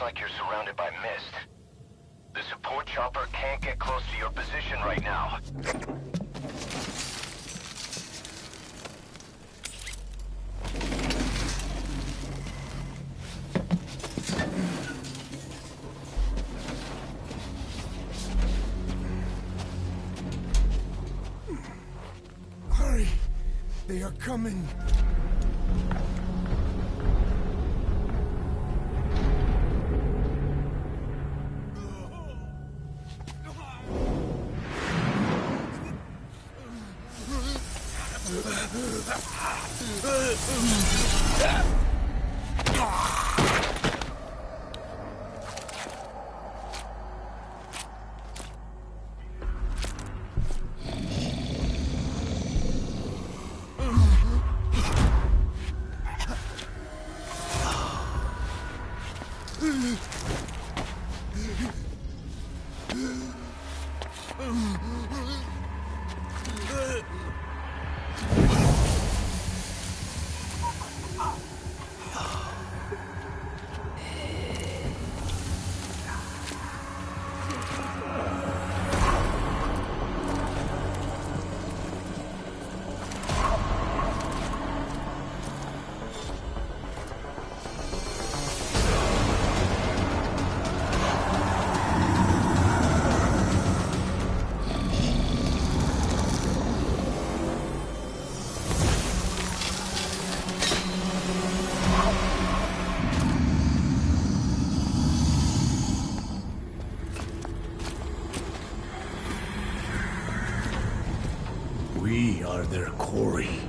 like you're surrounded by mist. The support chopper can't get close to your position right now. Hurry! They are coming! We are their quarry.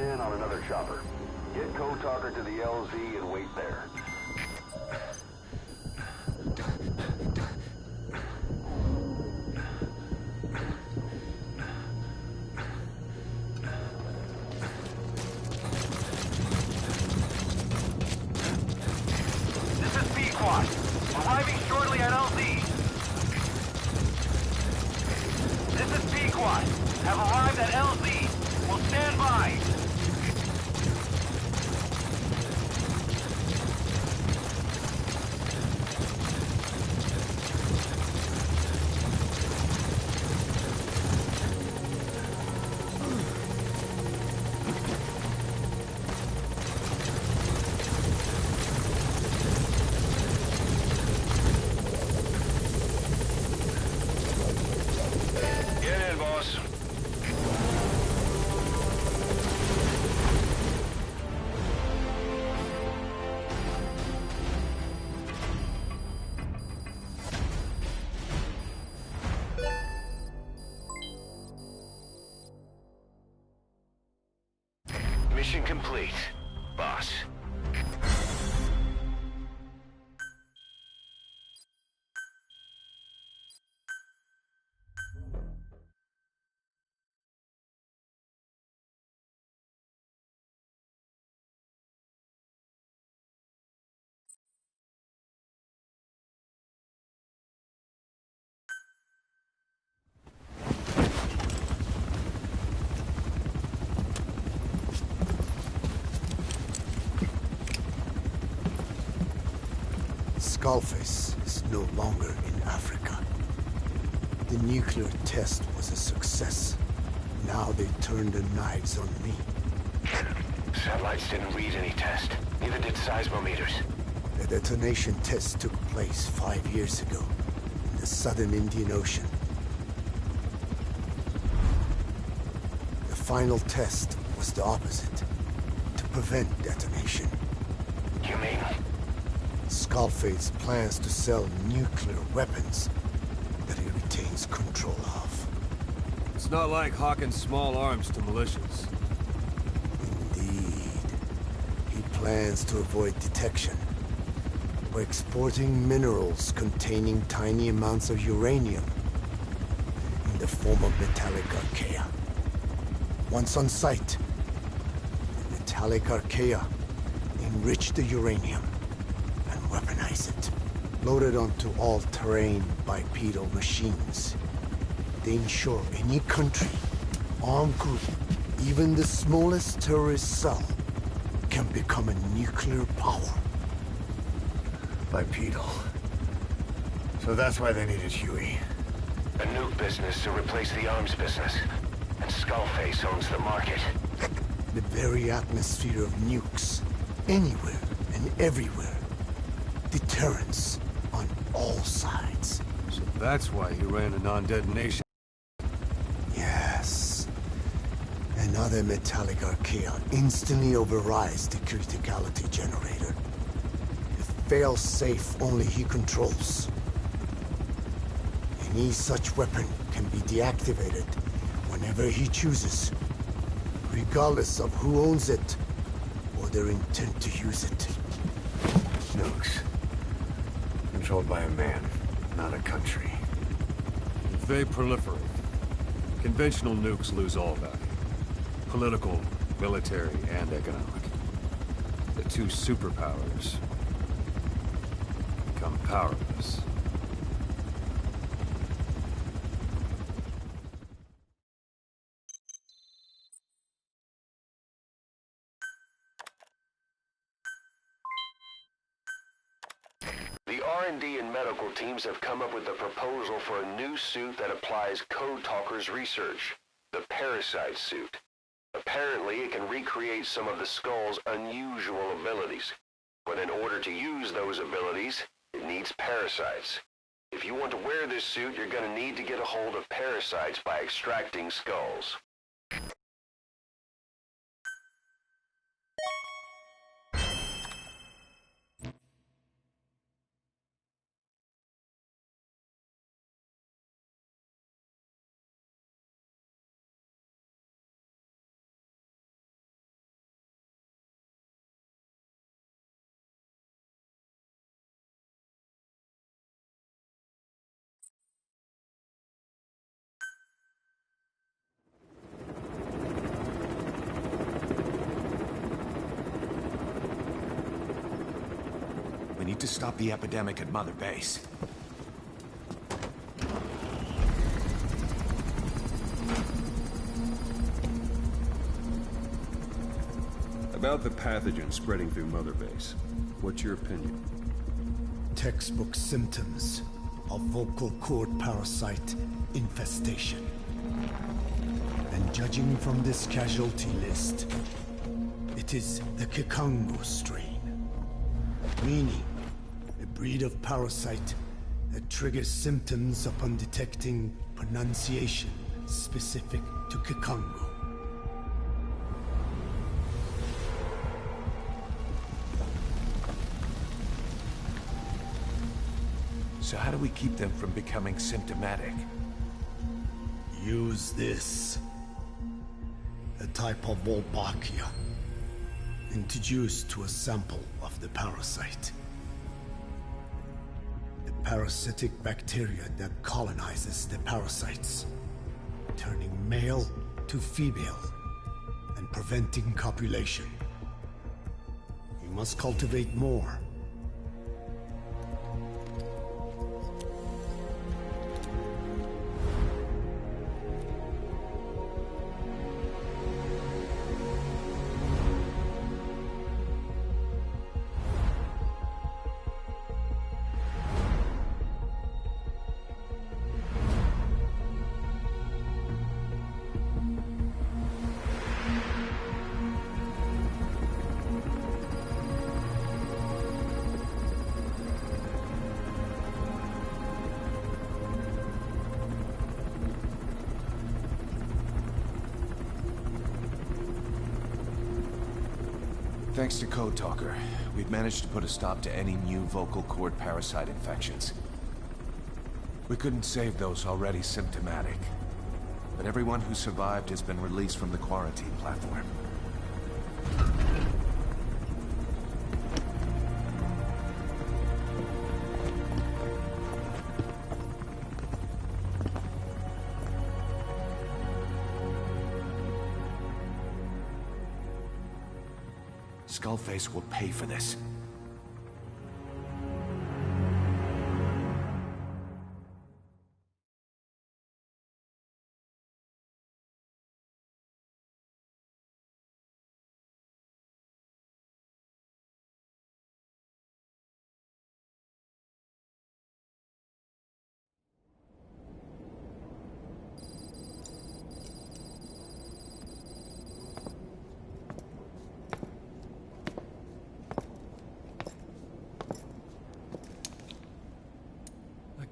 in on another chopper. Get Code Talker to the LZ and wait there. This is P-Quad. Arriving shortly at LZ. This is P-Quad. Have arrived at LZ. Will stand by. Get in, boss. Mission complete, boss. Skullface is no longer in Africa. The nuclear test was a success. Now they turned their knives on me. Satellites didn't read any test. Neither did seismometers. The detonation test took place 5 years ago in the southern Indian Ocean. The final test was the opposite, to prevent detonation. You mean? Skullface plans to sell nuclear weapons that he retains control of. It's not like hawking small arms to militias. Indeed. He plans to avoid detection by exporting minerals containing tiny amounts of uranium in the form of metallic archaea. Once on site, the metallic archaea enrich the uranium and weaponize it. Loaded onto all-terrain bipedal machines. They ensure any country, armed group, even the smallest terrorist cell, can become a nuclear power. Bipedal. So that's why they needed Huey. A nuke business to replace the arms business. And Skullface owns the market. The very atmosphere of nukes, anywhere and everywhere. Deterrence on all sides. So that's why he ran a non-detonation. Yes. Another metallic archaea instantly overrides the criticality generator. A fail-safe only he controls. Any such weapon can be deactivated whenever he chooses, regardless of who owns it or their intent to use it. Nukes. Controlled by a man, not a country. If they proliferate, conventional nukes lose all value. Political, military, and economic. The two superpowers become powerless. The R&D and medical teams have come up with a proposal for a new suit that applies Code Talker's research, the Parasite suit. Apparently, it can recreate some of the Skull's unusual abilities. But in order to use those abilities, it needs parasites. If you want to wear this suit, you're going to need to get a hold of parasites by extracting skulls. to stop the epidemic at Mother Base. About the pathogen spreading through Mother Base, what's your opinion? Textbook symptoms of vocal cord parasite infestation. And judging from this casualty list, it is the Kikango strain, meaning a breed of parasite that triggers symptoms upon detecting pronunciation specific to Kikango. So how do we keep them from becoming symptomatic? Use this. A type of Wolbachia, introduced to a sample of the parasite. A parasitic bacteria that colonizes the parasites, turning male to female and preventing copulation. We must cultivate more. Thanks to Code Talker, we've managed to put a stop to any new vocal cord parasite infections. We couldn't save those already symptomatic, but everyone who survived has been released from the quarantine platform. Skullface will pay for this.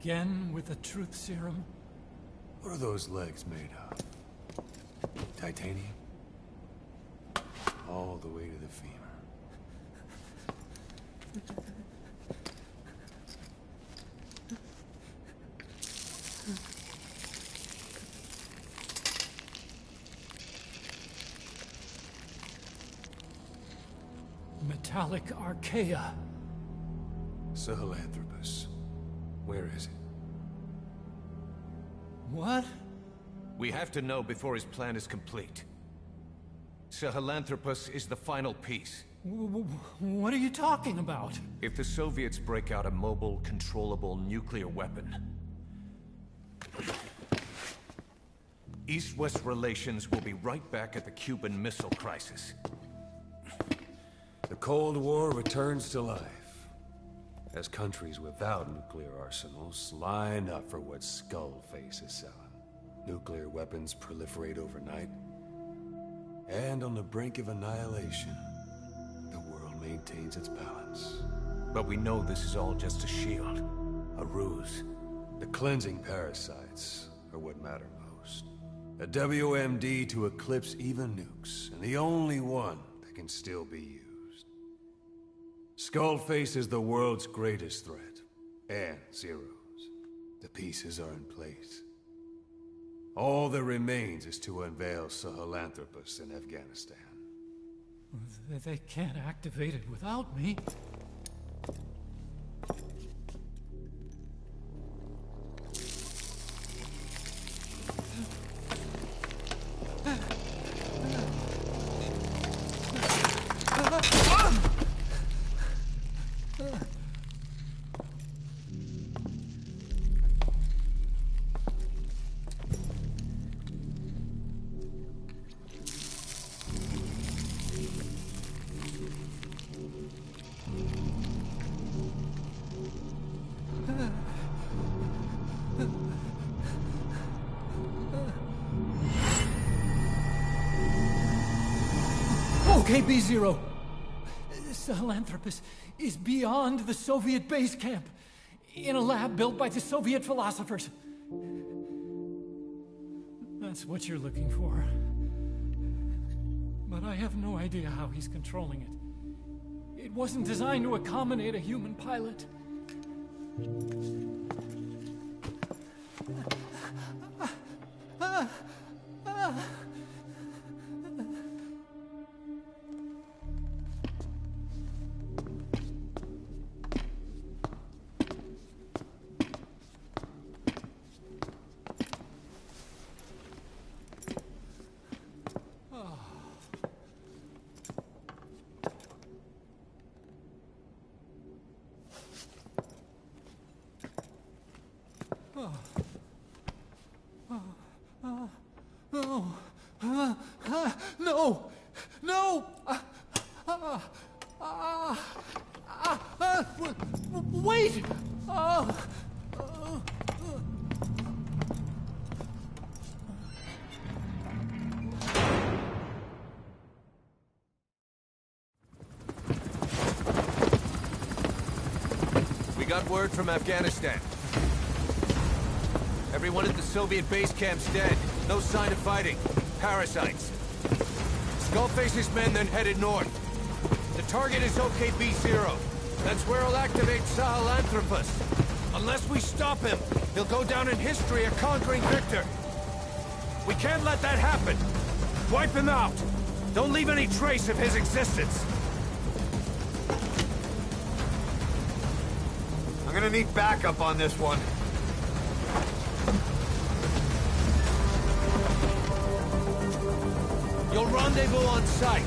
Again with the truth serum? What are those legs made of? Titanium? All the way to the femur. Metallic archaea. Sahelanthropus. Where is it? What? We have to know before his plan is complete. Sahelanthropus is the final piece. What are you talking about? If the Soviets break out a mobile, controllable nuclear weapon, East-West relations will be right back at the Cuban Missile Crisis. The Cold War returns to life as countries without nuclear arsenals line up for what Skullface is selling. Nuclear weapons proliferate overnight, and on the brink of annihilation, the world maintains its balance. But we know this is all just a shield, a ruse. The cleansing parasites are what matter most. A WMD to eclipse even nukes, and the only one that can still be used. Skullface is the world's greatest threat, and Zero's. The pieces are in place. All that remains is to unveil Sahelanthropus in Afghanistan. They can't activate it without me. Okay, B0. Sahelanthropus is beyond the Soviet base camp, in a lab built by the Soviet philosophers. That's what you're looking for. But I have no idea how he's controlling it. It wasn't designed to accommodate a human pilot. No! No! Wait! We got word from Afghanistan. Everyone at the Soviet base camp's dead. No sign of fighting. Parasites. Skullface's men then headed north. The target is OKB-0. That's where he'll activate Sahelanthropus. Unless we stop him, he'll go down in history a conquering victor. We can't let that happen. Wipe him out. Don't leave any trace of his existence. I'm gonna need backup on this one. You'll rendezvous on site.